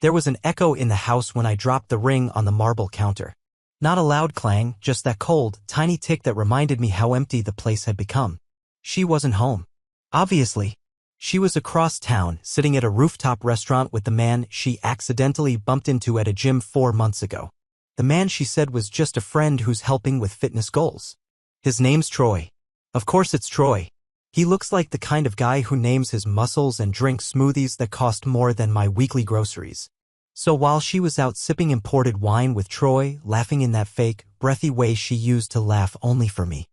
There was an echo in the house when I dropped the ring on the marble counter. Not a loud clang, just that cold, tiny tick that reminded me how empty the place had become. She wasn't home. Obviously. She was across town, sitting at a rooftop restaurant with the man she accidentally bumped into at a gym 4 months ago. The man she said was just a friend who's helping with fitness goals. His name's Troy. Of course it's Troy. He looks like the kind of guy who names his muscles and drinks smoothies that cost more than my weekly groceries. So while she was out sipping imported wine with Troy, laughing in that fake, breathy way she used to laugh only for me,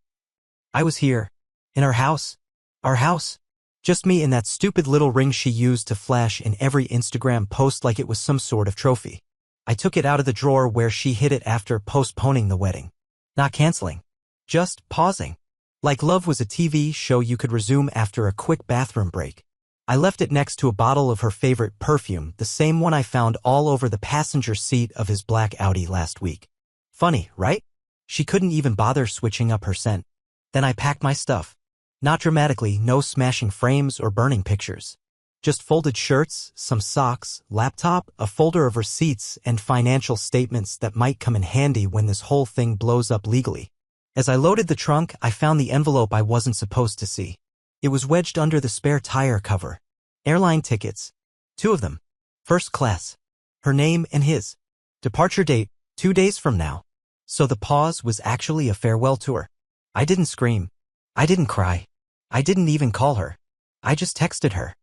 I was here. In our house. Our house. Just me in that stupid little ring she used to flash in every Instagram post like it was some sort of trophy. I took it out of the drawer where she hid it after postponing the wedding. Not canceling. Just pausing. Like love was a TV show you could resume after a quick bathroom break. I left it next to a bottle of her favorite perfume, the same one I found all over the passenger seat of his black Audi last week. Funny, right? She couldn't even bother switching up her scent. Then I packed my stuff. Not dramatically, no smashing frames or burning pictures. Just folded shirts, some socks, laptop, a folder of receipts, and financial statements that might come in handy when this whole thing blows up legally. As I loaded the trunk, I found the envelope I wasn't supposed to see. It was wedged under the spare tire cover. Airline tickets. 2 of them. First class. Her name and his. Departure date, 2 days from now. So the pause was actually a farewell tour. I didn't scream. I didn't cry. I didn't even call her. I just texted her.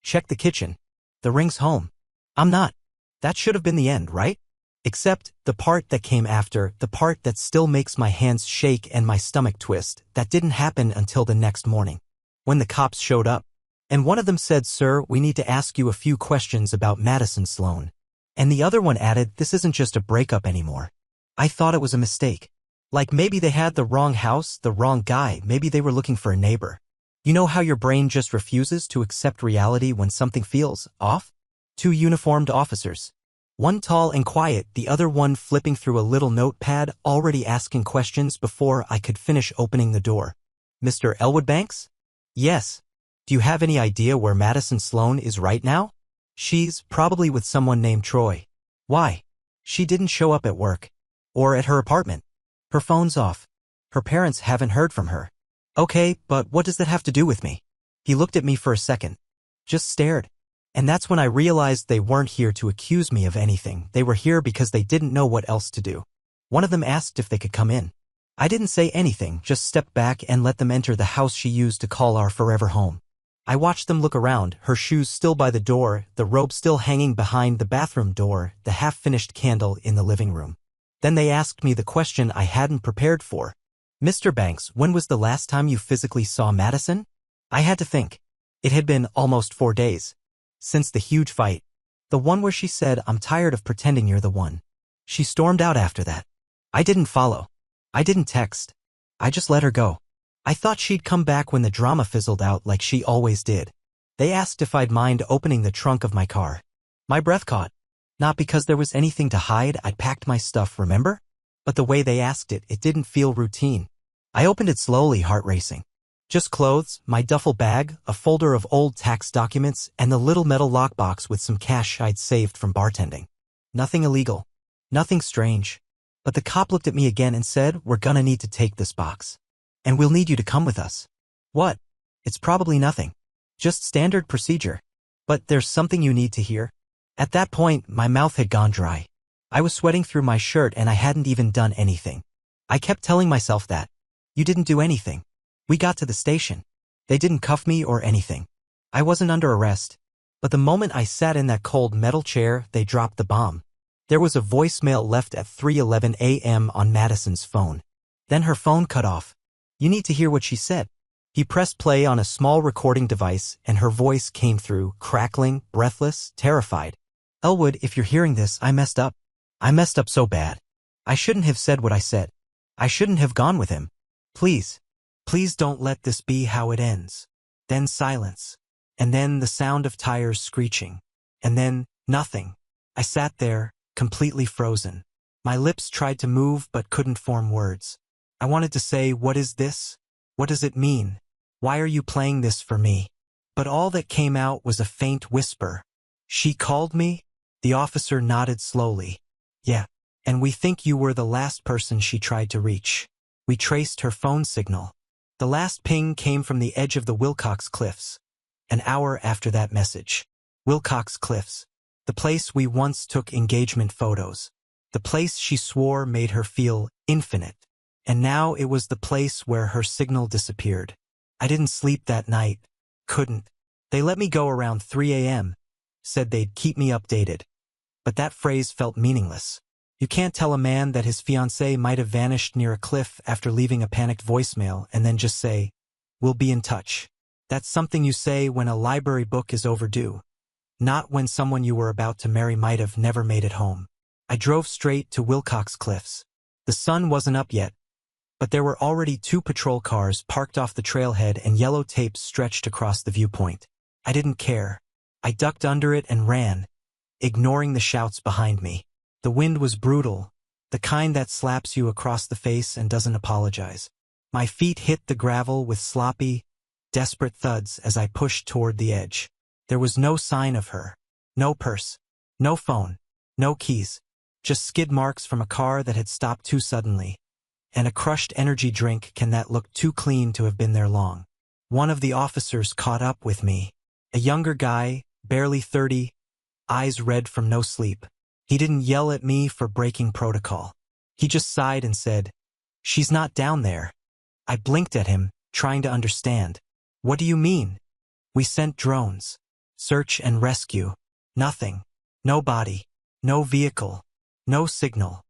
Check the kitchen. The ring's home. I'm not. That should have been the end, right? Except the part that came after, the part that still makes my hands shake and my stomach twist, that didn't happen until the next morning. When the cops showed up. And one of them said, "Sir, we need to ask you a few questions about Madison Sloan." And the other one added, "This isn't just a breakup anymore." I thought it was a mistake. Like maybe they had the wrong house, the wrong guy, maybe they were looking for a neighbor. You know how your brain just refuses to accept reality when something feels off? 2 uniformed officers. One tall and quiet, the other one flipping through a little notepad, already asking questions before I could finish opening the door. "Mr. Elwood Banks?" "Yes." "Do you have any idea where Madison Sloan is right now?" "She's probably with someone named Troy." "Why?" "She didn't show up at work. Or at her apartment. Her phone's off. Her parents haven't heard from her." "Okay, but what does that have to do with me?" He looked at me for a second. Just stared. And that's when I realized they weren't here to accuse me of anything. They were here because they didn't know what else to do. One of them asked if they could come in. I didn't say anything, just stepped back and let them enter the house she used to call our forever home. I watched them look around, her shoes still by the door, the robe still hanging behind the bathroom door, the half-finished candle in the living room. Then they asked me the question I hadn't prepared for. "Mr. Banks, when was the last time you physically saw Madison?" I had to think. It had been almost 4 days. Since the huge fight. The one where she said, "I'm tired of pretending you're the one." She stormed out after that. I didn't follow. I didn't text. I just let her go. I thought she'd come back when the drama fizzled out like she always did. They asked if I'd mind opening the trunk of my car. My breath caught. Not because there was anything to hide, I'd packed my stuff, remember? But the way they asked it, it didn't feel routine. I opened it slowly, heart racing. Just clothes, my duffel bag, a folder of old tax documents, and the little metal lockbox with some cash I'd saved from bartending. Nothing illegal. Nothing strange. But the cop looked at me again and said, "We're gonna need to take this box. And we'll need you to come with us." What? It's probably nothing. Just standard procedure. But there's something you need to hear. At that point, my mouth had gone dry. I was sweating through my shirt and I hadn't even done anything. I kept telling myself that. "You didn't do anything. We got to the station. They didn't cuff me or anything. I wasn't under arrest." But the moment I sat in that cold metal chair, they dropped the bomb. There was a voicemail left at 3:11 a.m. on Madison's phone. Then her phone cut off. You need to hear what she said. He pressed play on a small recording device, and her voice came through, crackling, breathless, terrified. "Elwood, if you're hearing this, I messed up. I messed up so bad. I shouldn't have said what I said. I shouldn't have gone with him. Please. Please don't let this be how it ends." Then silence. And then the sound of tires screeching. And then nothing. I sat there, completely frozen. My lips tried to move but couldn't form words. I wanted to say, "What is this? What does it mean? Why are you playing this for me?" But all that came out was a faint whisper. "She called me?" The officer nodded slowly. Yeah. And we think you were the last person she tried to reach. We traced her phone signal. The last ping came from the edge of the Wilcox Cliffs. An hour after that message. Wilcox Cliffs. The place we once took engagement photos. The place she swore made her feel infinite. And now it was the place where her signal disappeared. I didn't sleep that night. Couldn't. They let me go around 3 a.m. Said they'd keep me updated. But that phrase felt meaningless. You can't tell a man that his fiancée might have vanished near a cliff after leaving a panicked voicemail and then just say, "We'll be in touch." That's something you say when a library book is overdue. Not when someone you were about to marry might have never made it home. I drove straight to Wilcox Cliffs. The sun wasn't up yet, but there were already 2 patrol cars parked off the trailhead and yellow tape stretched across the viewpoint. I didn't care. I ducked under it and ran, ignoring the shouts behind me. The wind was brutal, the kind that slaps you across the face and doesn't apologize. My feet hit the gravel with sloppy, desperate thuds as I pushed toward the edge. There was no sign of her. No purse. No phone. No keys. Just skid marks from a car that had stopped too suddenly. And a crushed energy drink can that look too clean to have been there long. One of the officers caught up with me. A younger guy, barely 30, eyes red from no sleep. He didn't yell at me for breaking protocol. He just sighed and said, "She's not down there." I blinked at him, trying to understand. "What do you mean?" "We sent drones. Search and rescue. Nothing. No body. No vehicle. No signal."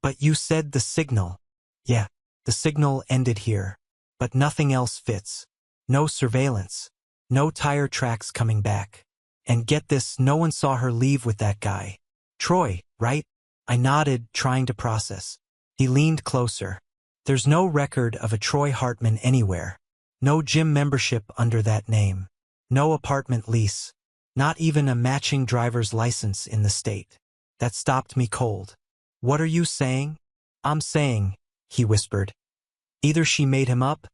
"But you said the signal." "Yeah, the signal ended here. But nothing else fits. No surveillance. No tire tracks coming back. And get this, no one saw her leave with that guy. Troy, right?" I nodded, trying to process. He leaned closer. "There's no record of a Troy Hartman anywhere. No gym membership under that name. No apartment lease. Not even a matching driver's license in the state." That stopped me cold. "What are you saying?" "I'm saying," he whispered, "either she made him up,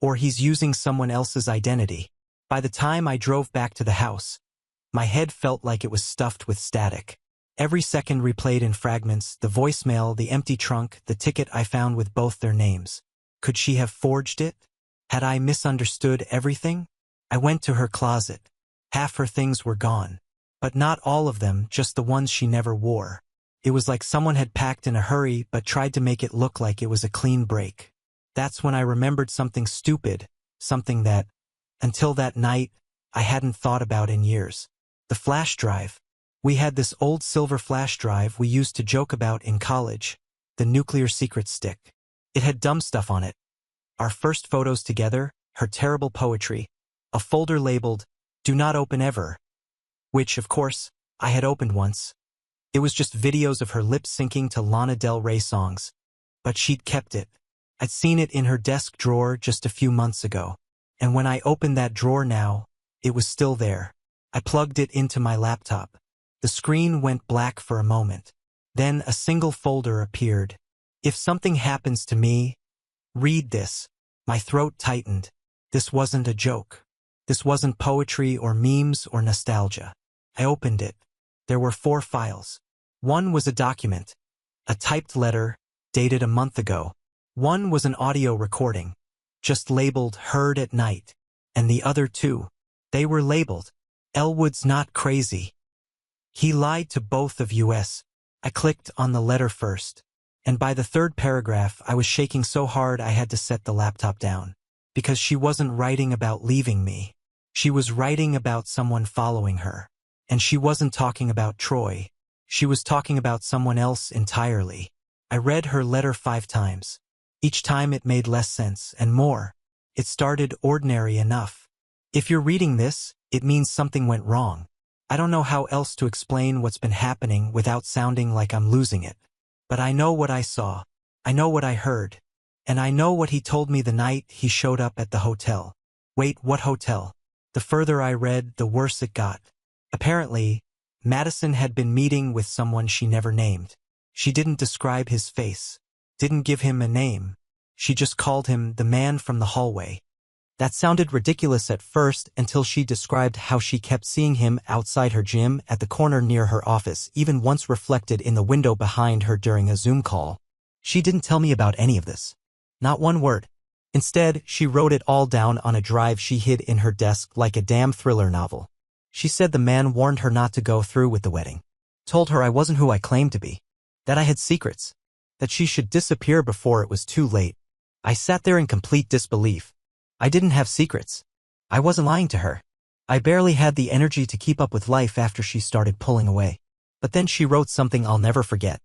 or he's using someone else's identity." By the time I drove back to the house, my head felt like it was stuffed with static. Every second replayed in fragments, the voicemail, the empty trunk, the ticket I found with both their names. Could she have forged it? Had I misunderstood everything? I went to her closet. Half her things were gone. But not all of them, just the ones she never wore. It was like someone had packed in a hurry but tried to make it look like it was a clean break. That's when I remembered something stupid, something that, until that night, I hadn't thought about in years. The flash drive. We had this old silver flash drive we used to joke about in college, the nuclear secret stick. It had dumb stuff on it. Our first photos together, her terrible poetry, a folder labeled, "Do not open ever," which, of course, I had opened once. It was just videos of her lip-syncing to Lana Del Rey songs. But she'd kept it. I'd seen it in her desk drawer just a few months ago. And when I opened that drawer now, it was still there. I plugged it into my laptop. The screen went black for a moment. Then a single folder appeared. "If something happens to me, read this." My throat tightened. This wasn't a joke. This wasn't poetry or memes or nostalgia. I opened it. There were 4 files. One was a document, a typed letter, dated a month ago. One was an audio recording, just labeled "Heard at Night." And the other 2, they were labeled, "Elwood's not crazy. He lied to both of us." I clicked on the letter first, and by the 3rd paragraph I was shaking so hard I had to set the laptop down. Because she wasn't writing about leaving me. She was writing about someone following her. And she wasn't talking about Troy. She was talking about someone else entirely. I read her letter 5 times. Each time it made less sense, and more. It started ordinary enough. "If you're reading this, it means something went wrong. I don't know how else to explain what's been happening without sounding like I'm losing it. But I know what I saw. I know what I heard. And I know what he told me the night he showed up at the hotel." Wait, what hotel? The further I read, the worse it got. Apparently, Madison had been meeting with someone she never named. She didn't describe his face. Didn't give him a name. She just called him the man from the hallway. That sounded ridiculous at first until she described how she kept seeing him outside her gym at the corner near her office, even once reflected in the window behind her during a Zoom call. She didn't tell me about any of this. Not one word. Instead, she wrote it all down on a drive she hid in her desk like a damn thriller novel. She said the man warned her not to go through with the wedding. Told her I wasn't who I claimed to be. That I had secrets. That she should disappear before it was too late. I sat there in complete disbelief. I didn't have secrets. I wasn't lying to her. I barely had the energy to keep up with life after she started pulling away. But then she wrote something I'll never forget.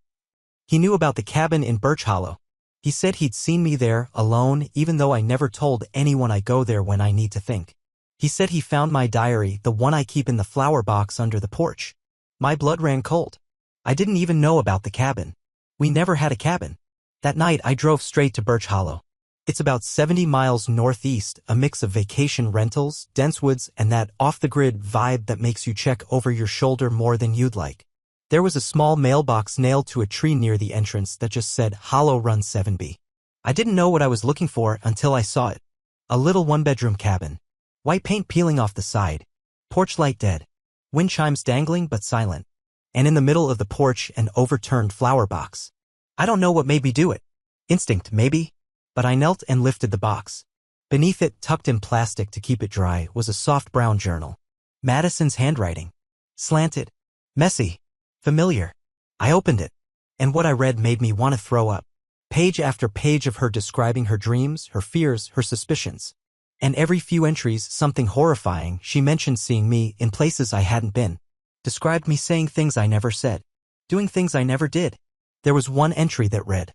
He knew about the cabin in Birch Hollow. He said he'd seen me there, alone, even though I never told anyone I go there when I need to think. He said he found my diary, the one I keep in the flower box under the porch. My blood ran cold. I didn't even know about the cabin. We never had a cabin. That night I drove straight to Birch Hollow. It's about 70 miles northeast, a mix of vacation rentals, dense woods, and that off-the-grid vibe that makes you check over your shoulder more than you'd like. There was a small mailbox nailed to a tree near the entrance that just said Hollow Run 7B. I didn't know what I was looking for until I saw it. A little one-bedroom cabin. White paint peeling off the side. Porch light dead. Wind chimes dangling but silent. And in the middle of the porch, an overturned flower box. I don't know what made me do it. Instinct, maybe? But I knelt and lifted the box. Beneath it, tucked in plastic to keep it dry, was a soft brown journal. Madison's handwriting. Slanted. Messy. Familiar. I opened it. And what I read made me want to throw up. Page after page of her describing her dreams, her fears, her suspicions. And every few entries, something horrifying. She mentioned seeing me in places I hadn't been. Described me saying things I never said. Doing things I never did. There was one entry that read,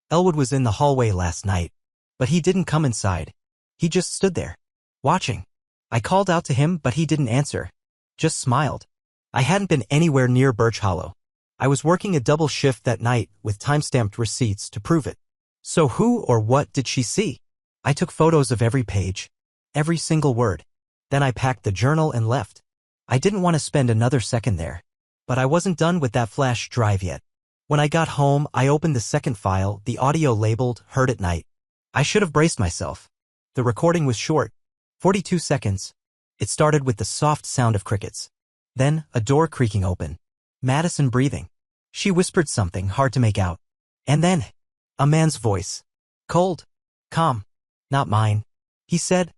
Elwood was in the hallway last night, but he didn't come inside. He just stood there, watching. I called out to him, but he didn't answer. Just smiled. I hadn't been anywhere near Birch Hollow. I was working a double shift that night with time-stamped receipts to prove it. So who or what did she see? I took photos of every page, every single word. Then I packed the journal and left. I didn't want to spend another second there. But I wasn't done with that flash drive yet. When I got home, I opened the second file, the audio labeled Heard at Night. I should have braced myself. The recording was short, 42 seconds. It started with the soft sound of crickets. Then, a door creaking open. Madison breathing. She whispered something hard to make out. And then, a man's voice. Cold. Calm. Not mine. He said,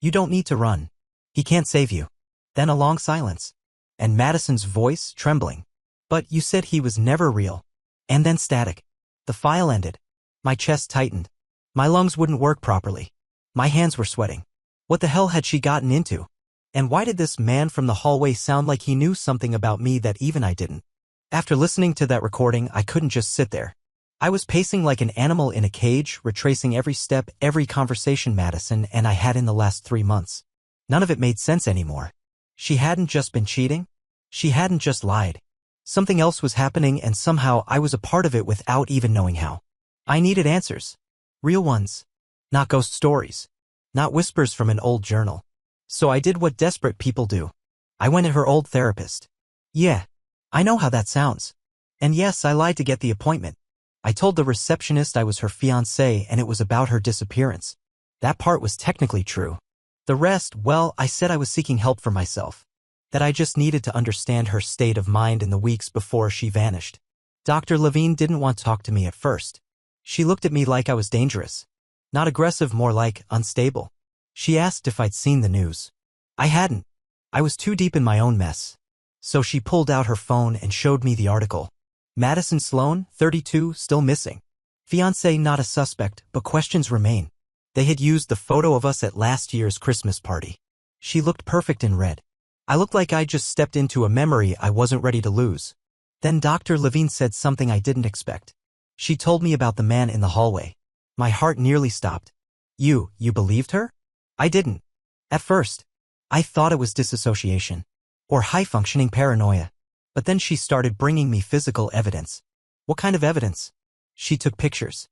"You don't need to run. He can't save you." Then a long silence. And Madison's voice trembling. "But you said he was never real." And then static. The file ended. My chest tightened. My lungs wouldn't work properly. My hands were sweating. What the hell had she gotten into? And why did this man from the hallway sound like he knew something about me that even I didn't? After listening to that recording, I couldn't just sit there. I was pacing like an animal in a cage, retracing every step, every conversation Madison and I had in the last 3 months. None of it made sense anymore. She hadn't just been cheating. She hadn't just lied. Something else was happening and somehow I was a part of it without even knowing how. I needed answers. Real ones. Not ghost stories. Not whispers from an old journal. So I did what desperate people do. I went to her old therapist. Yeah, I know how that sounds. And yes, I lied to get the appointment. I told the receptionist I was her fiancé and it was about her disappearance. That part was technically true. The rest, well, I said I was seeking help for myself. That I just needed to understand her state of mind in the weeks before she vanished. Dr. Levine didn't want to talk to me at first. She looked at me like I was dangerous. Not aggressive, more like unstable. She asked if I'd seen the news. I hadn't. I was too deep in my own mess. So she pulled out her phone and showed me the article. Madison Sloan, 32, still missing. Fiancé not a suspect, but questions remain. They had used the photo of us at last year's Christmas party. She looked perfect in red. I looked like I just stepped into a memory I wasn't ready to lose. Then Dr. Levine said something I didn't expect. She told me about the man in the hallway. My heart nearly stopped. You believed her? I didn't. At first. I thought it was disassociation. Or high-functioning paranoia. But then she started bringing me physical evidence. What kind of evidence? She took pictures.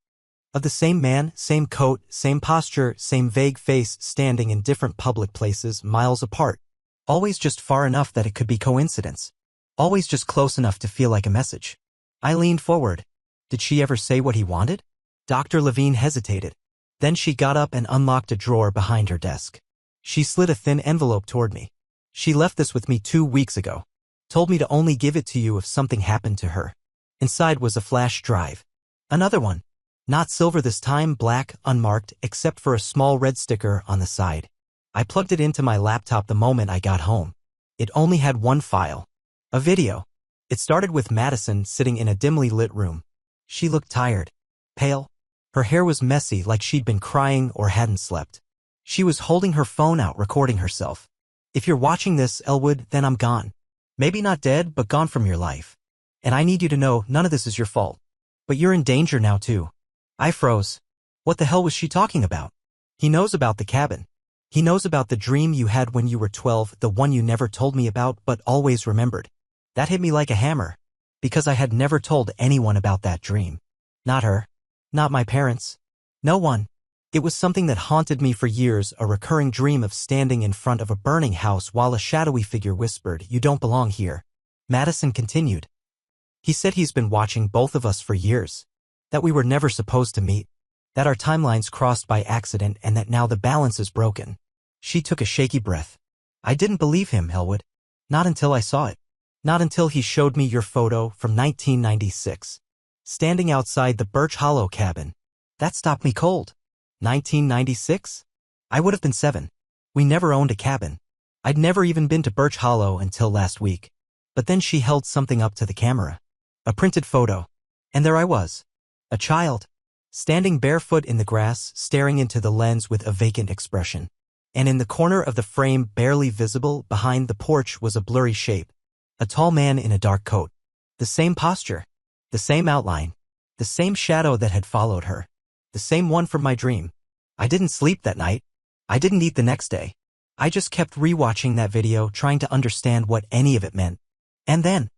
Of the same man, same coat, same posture, same vague face, standing in different public places, miles apart. Always just far enough that it could be coincidence. Always just close enough to feel like a message. I leaned forward. Did she ever say what he wanted? Dr. Levine hesitated. Then she got up and unlocked a drawer behind her desk. She slid a thin envelope toward me. She left this with me 2 weeks ago. Told me to only give it to you if something happened to her. Inside was a flash drive. Another one. Not silver this time, black, unmarked, except for a small red sticker on the side. I plugged it into my laptop the moment I got home. It only had one file. A video. It started with Madison sitting in a dimly lit room. She looked tired. Pale. Her hair was messy like she'd been crying or hadn't slept. She was holding her phone out recording herself. If you're watching this, Elwood, then I'm gone. Maybe not dead, but gone from your life. And I need you to know none of this is your fault. But you're in danger now too. I froze. What the hell was she talking about? He knows about the cabin. He knows about the dream you had when you were 12, the one you never told me about but always remembered. That hit me like a hammer. Because I had never told anyone about that dream. Not her. Not my parents. No one. It was something that haunted me for years, a recurring dream of standing in front of a burning house while a shadowy figure whispered, "You don't belong here." Madison continued. He said he's been watching both of us for years. That we were never supposed to meet. That our timelines crossed by accident and that now the balance is broken. She took a shaky breath. I didn't believe him, Elwood. Not until I saw it. Not until he showed me your photo from 1996. Standing outside the Birch Hollow cabin. That stopped me cold. 1996? I would have been 7. We never owned a cabin. I'd never even been to Birch Hollow until last week. But then she held something up to the camera. A printed photo. And there I was. A child. Standing barefoot in the grass, staring into the lens with a vacant expression. And in the corner of the frame, barely visible, behind the porch was a blurry shape. A tall man in a dark coat. The same posture. The same outline. The same shadow that had followed her. The same one from my dream. I didn't sleep that night. I didn't eat the next day. I just kept rewatching that video, trying to understand what any of it meant. And then,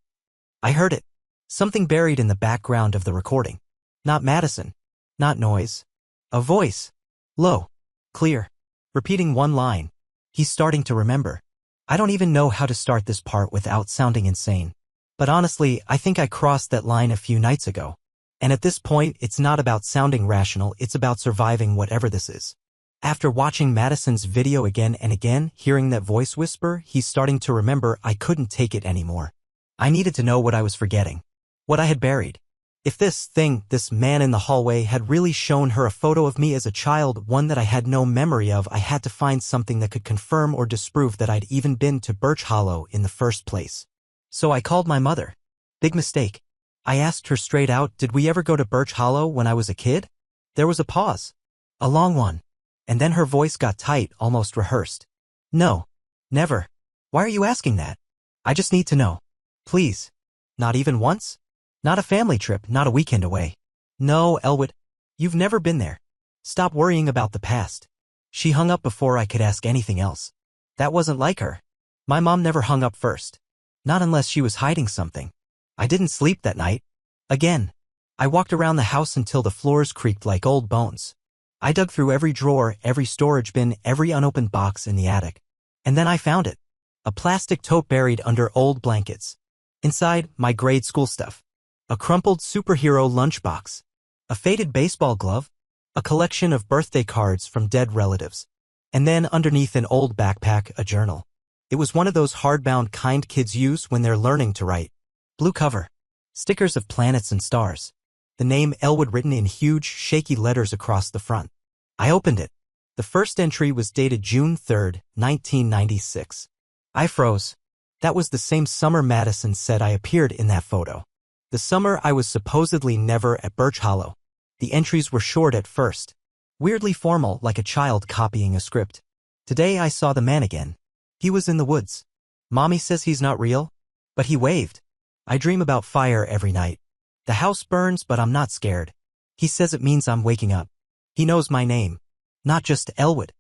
I heard it. Something buried in the background of the recording. Not Madison. Not noise. A voice. Low. Clear. Repeating one line. He's starting to remember. I don't even know how to start this part without sounding insane. But honestly, I think I crossed that line a few nights ago. And at this point, it's not about sounding rational, it's about surviving whatever this is. After watching Madison's video again and again, hearing that voice whisper, he's starting to remember. I couldn't take it anymore. I needed to know what I was forgetting. What I had buried. If this man in the hallway had really shown her a photo of me as a child, one that I had no memory of, I had to find something that could confirm or disprove that I'd even been to Birch Hollow in the first place. So I called my mother. Big mistake. I asked her straight out, did we ever go to Birch Hollow when I was a kid? There was a pause. A long one. And then her voice got tight, almost rehearsed. No. Never. Why are you asking that? I just need to know. Please. Not even once? Not a family trip, not a weekend away. No, Elwood. You've never been there. Stop worrying about the past. She hung up before I could ask anything else. That wasn't like her. My mom never hung up first. Not unless she was hiding something. I didn't sleep that night. Again. I walked around the house until the floors creaked like old bones. I dug through every drawer, every storage bin, every unopened box in the attic. And then I found it. A plastic tote buried under old blankets. Inside, my grade school stuff. A crumpled superhero lunchbox. A faded baseball glove. A collection of birthday cards from dead relatives. And then underneath an old backpack, a journal. It was one of those hardbound kind kids use when they're learning to write. Blue cover. Stickers of planets and stars. The name Elwood written in huge, shaky letters across the front. I opened it. The first entry was dated June 3, 1996. I froze. That was the same summer Madison said I appeared in that photo. The summer I was supposedly never at Birch Hollow. The entries were short at first. Weirdly formal, like a child copying a script. Today I saw the man again. He was in the woods. Mommy says he's not real, but he waved. I dream about fire every night. The house burns, but I'm not scared. He says it means I'm waking up. He knows my name. Not just Elwood.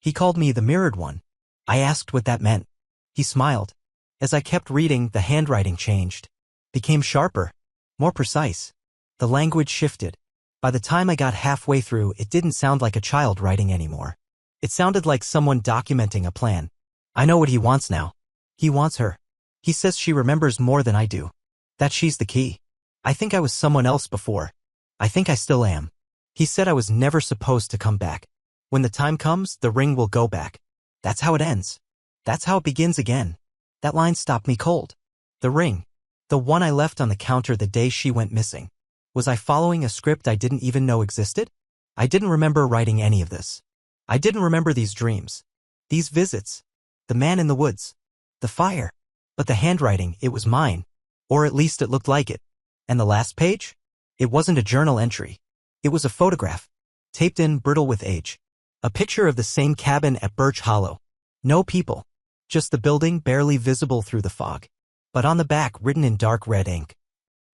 He called me the Mirrored One. I asked what that meant. He smiled. As I kept reading, the handwriting changed. Became sharper. More precise. The language shifted. By the time I got halfway through, it didn't sound like a child writing anymore. It sounded like someone documenting a plan. I know what he wants now. He wants her. He says she remembers more than I do. That she's the key. I think I was someone else before. I think I still am. He said I was never supposed to come back. When the time comes, the ring will go back. That's how it ends. That's how it begins again. That line stopped me cold. The ring. The one I left on the counter the day she went missing. Was I following a script I didn't even know existed? I didn't remember writing any of this. I didn't remember these dreams. These visits. The man in the woods. The fire. But the handwriting, it was mine. Or at least it looked like it. And the last page? It wasn't a journal entry. It was a photograph. Taped in, brittle with age. A picture of the same cabin at Birch Hollow. No people. Just the building barely visible through the fog. But on the back, written in dark red ink.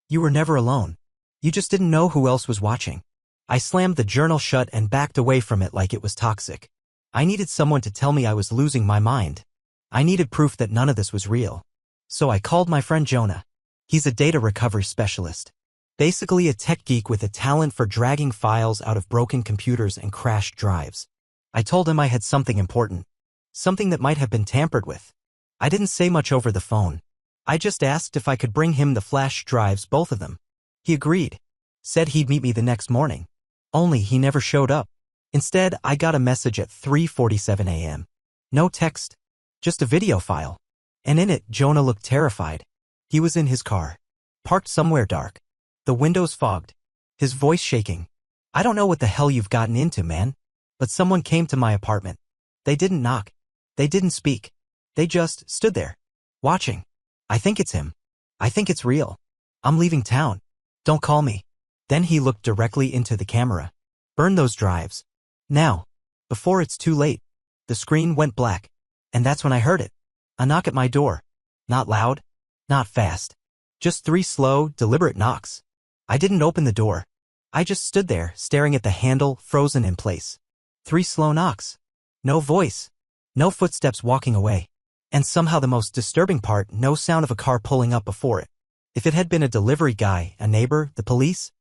You were never alone. You just didn't know who else was watching. I slammed the journal shut and backed away from it like it was toxic. I needed someone to tell me I was losing my mind. I needed proof that none of this was real. So I called my friend Jonah. He's a data recovery specialist. Basically a tech geek with a talent for dragging files out of broken computers and crashed drives. I told him I had something important. Something that might have been tampered with. I didn't say much over the phone. I just asked if I could bring him the flash drives, both of them. He agreed. Said he'd meet me the next morning. Only he never showed up. Instead, I got a message at 3:47 a.m. No text. Just a video file. And in it, Jonah looked terrified. He was in his car. Parked somewhere dark. The windows fogged. His voice shaking. I don't know what the hell you've gotten into, man. But someone came to my apartment. They didn't knock. They didn't speak. They just stood there. Watching. I think it's him. I think it's real. I'm leaving town. Don't call me. Then he looked directly into the camera. Burn those drives. Now. Before it's too late. The screen went black. And that's when I heard it. A knock at my door. Not loud. Not fast. Just 3 slow, deliberate knocks. I didn't open the door. I just stood there, staring at the handle, frozen in place. 3 slow knocks. No voice. No footsteps walking away. And somehow the most disturbing part, no sound of a car pulling up before it. If it had been a delivery guy, a neighbor, the police,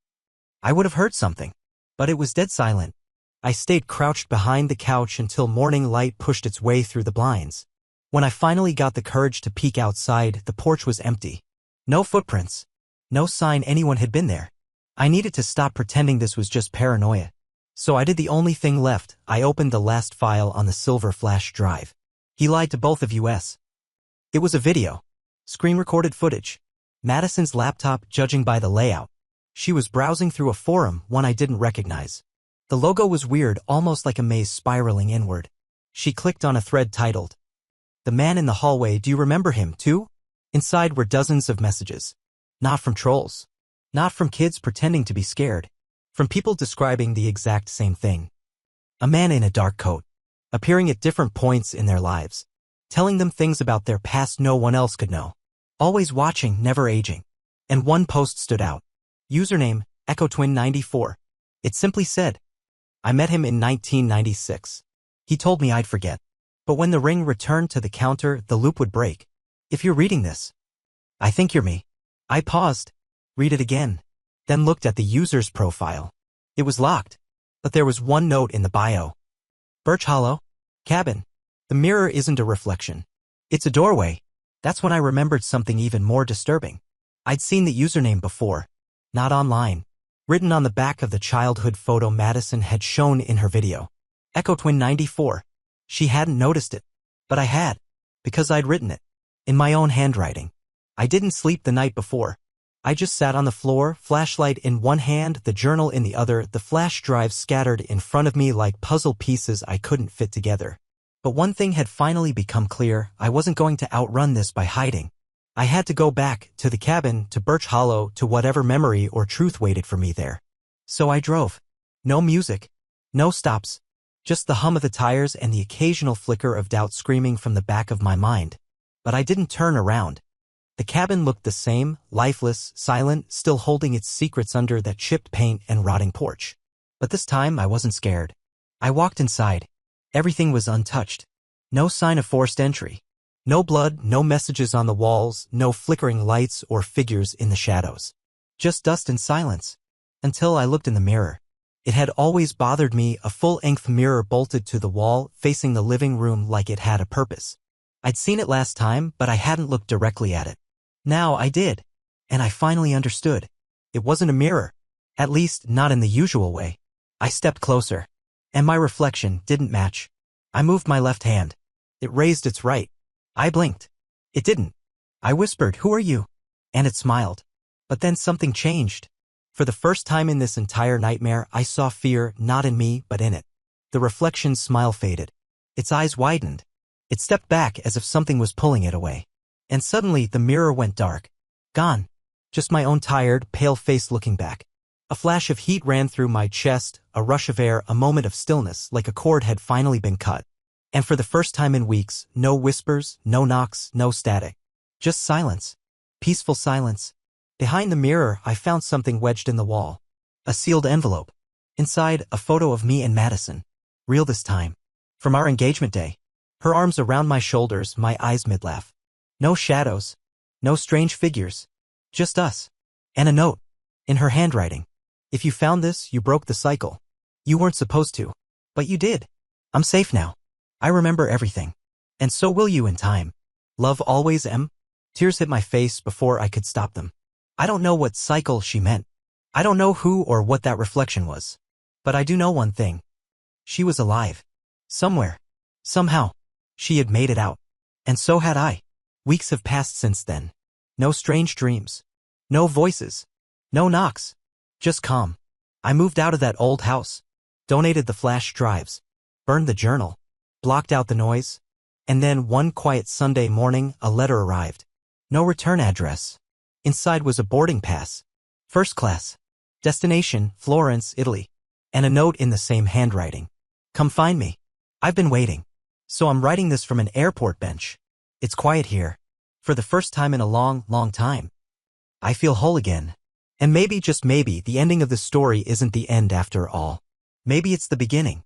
I would have heard something. But it was dead silent. I stayed crouched behind the couch until morning light pushed its way through the blinds. When I finally got the courage to peek outside, the porch was empty. No footprints. No sign anyone had been there. I needed to stop pretending this was just paranoia. So I did the only thing left. I opened the last file on the silver flash drive. He lied to both of us. It was a video. Screen-recorded footage. Madison's laptop, judging by the layout. She was browsing through a forum, one I didn't recognize. The logo was weird, almost like a maze spiraling inward. She clicked on a thread titled, "The man in the hallway, do you remember him, too?" Inside were dozens of messages. Not from trolls. Not from kids pretending to be scared. From people describing the exact same thing. A man in a dark coat. Appearing at different points in their lives. Telling them things about their past no one else could know. Always watching, never aging. And one post stood out. Username, EchoTwin94. It simply said, I met him in 1996. He told me I'd forget. But when the ring returned to the counter, the loop would break. If you're reading this, I think you're me. I paused. Read it again. Then looked at the user's profile. It was locked. But there was one note in the bio. Birch Hollow. Cabin. The mirror isn't a reflection. It's a doorway. That's when I remembered something even more disturbing. I'd seen the username before. Not online. Written on the back of the childhood photo Madison had shown in her video. EchoTwin94. She hadn't noticed it. But I had. Because I'd written it. In my own handwriting. I didn't sleep the night before. I just sat on the floor, flashlight in one hand, the journal in the other, the flash drive scattered in front of me like puzzle pieces I couldn't fit together. But one thing had finally become clear, I wasn't going to outrun this by hiding. I had to go back, to the cabin, to Birch Hollow, to whatever memory or truth waited for me there. So I drove. No music. No stops. Just the hum of the tires and the occasional flicker of doubt screaming from the back of my mind. But I didn't turn around. The cabin looked the same, lifeless, silent, still holding its secrets under that chipped paint and rotting porch. But this time I wasn't scared. I walked inside. Everything was untouched. No sign of forced entry. No blood, no messages on the walls, no flickering lights or figures in the shadows. Just dust and silence. Until I looked in the mirror. It had always bothered me, a full-length mirror bolted to the wall, facing the living room like it had a purpose. I'd seen it last time, but I hadn't looked directly at it. Now I did. And I finally understood. It wasn't a mirror. At least, not in the usual way. I stepped closer. And my reflection didn't match. I moved my left hand. It raised its right. I blinked. It didn't. I whispered, "Who are you?" And it smiled. But then something changed. For the first time in this entire nightmare, I saw fear not in me but in it. The reflection's smile faded. Its eyes widened. It stepped back as if something was pulling it away. And suddenly the mirror went dark. Gone. Just my own tired, pale face looking back. A flash of heat ran through my chest, a rush of air, a moment of stillness, like a cord had finally been cut. And for the first time in weeks, no whispers, no knocks, no static. Just silence. Peaceful silence. Behind the mirror, I found something wedged in the wall. A sealed envelope. Inside, a photo of me and Madison. Real this time. From our engagement day. Her arms around my shoulders, my eyes mid-laugh. No shadows. No strange figures. Just us. And a note. In her handwriting. If you found this, you broke the cycle. You weren't supposed to. But you did. I'm safe now. I remember everything. And so will you in time. Love always, M. Tears hit my face before I could stop them. I don't know what cycle she meant. I don't know who or what that reflection was. But I do know one thing. She was alive. Somewhere. Somehow. She had made it out. And so had I. Weeks have passed since then. No strange dreams. No voices. No knocks. Just calm. I moved out of that old house. Donated the flash drives. Burned the journal. Blocked out the noise. And then one quiet Sunday morning, a letter arrived. No return address. Inside was a boarding pass. First class. Destination, Florence, Italy. And a note in the same handwriting. Come find me. I've been waiting. So I'm writing this from an airport bench. It's quiet here. For the first time in a long, long time. I feel whole again. And maybe, just maybe, the ending of the story isn't the end after all. Maybe it's the beginning.